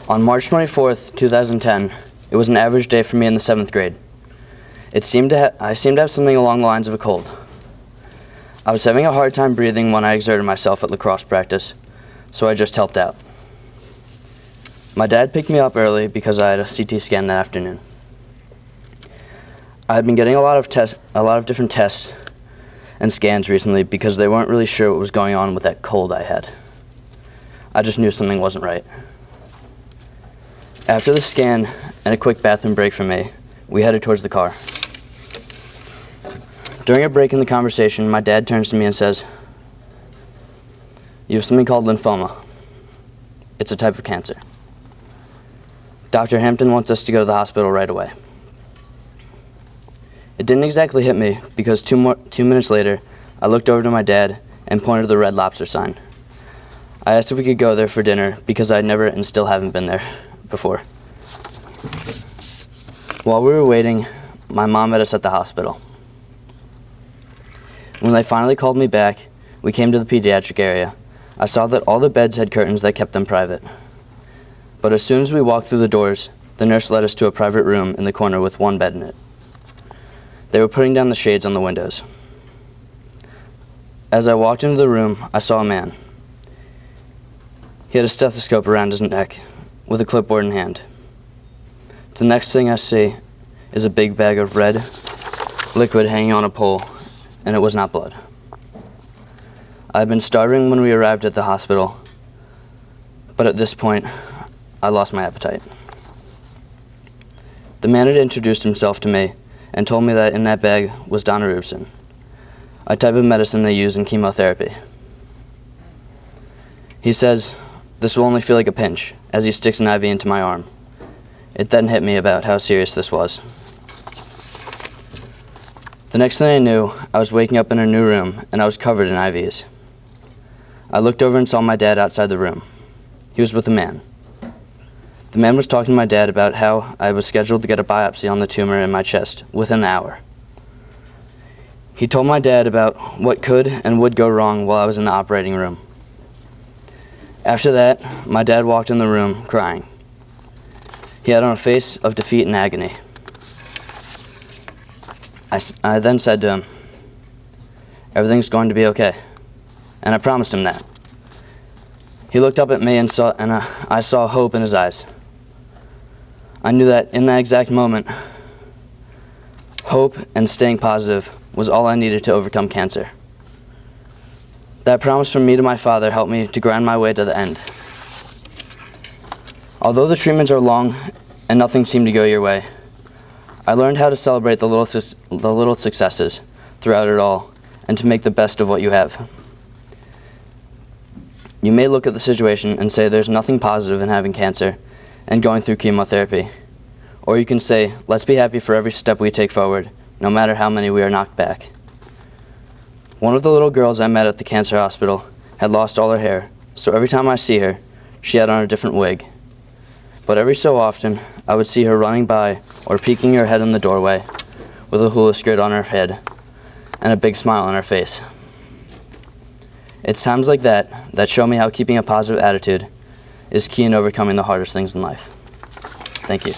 On March 24th, 2010, it was an average day for me in the 7th grade. I seemed to have something along the lines of a cold. I was having a hard time breathing when I exerted myself at lacrosse practice, so I just helped out. My dad picked me up early because I had a CT scan that afternoon. I had been getting a lot of different tests and scans recently because they weren't really sure what was going on with that cold I had. I just knew something wasn't right. After the scan and a quick bathroom break for me, we headed towards the car. During a break in the conversation, my dad turns to me and says, "You have something called lymphoma. It's a type of cancer. Dr. Hampton wants us to go to the hospital right away." It didn't exactly hit me because 2 minutes later, I looked over to my dad and pointed to the Red Lobster sign. I asked if we could go there for dinner because I'd never and still haven't been there before. While we were waiting, my mom met us at the hospital. When they finally called me back, we came to the pediatric area. I saw that all the beds had curtains that kept them private. But as soon as we walked through the doors, the nurse led us to a private room in the corner with one bed in it. They were putting down the shades on the windows. As I walked into the room, I saw a man. He had a stethoscope around his neck, with a clipboard in hand. The next thing I see is a big bag of red liquid hanging on a pole, and it was not blood. I had been starving when we arrived at the hospital, but at this point, I lost my appetite. The man had introduced himself to me and told me that in that bag was daunorubicin, a type of medicine they use in chemotherapy. He says, "This will only feel like a pinch," as he sticks an IV into my arm. It then hit me about how serious this was. The next thing I knew, I was waking up in a new room, and I was covered in IVs. I looked over and saw my dad outside the room. He was with a man. The man was talking to my dad about how I was scheduled to get a biopsy on the tumor in my chest within an hour. He told my dad about what could and would go wrong while I was in the operating room. After that, my dad walked in the room crying. He had on a face of defeat and agony. I then said to him, "Everything's going to be okay," and I promised him that. He looked up at me and I saw hope in his eyes. I knew that in that exact moment, hope and staying positive was all I needed to overcome cancer. That promise from me to my father helped me to grind my way to the end. Although the treatments are long and nothing seemed to go your way, I learned how to celebrate the little successes throughout it all and to make the best of what you have. You may look at the situation and say there's nothing positive in having cancer and going through chemotherapy. Or you can say, let's be happy for every step we take forward, no matter how many we are knocked back. One of the little girls I met at the cancer hospital had lost all her hair, so every time I see her, she had on a different wig. But every so often, I would see her running by or peeking her head in the doorway with a hula skirt on her head and a big smile on her face. It's times like that show me how keeping a positive attitude is key in overcoming the hardest things in life. Thank you.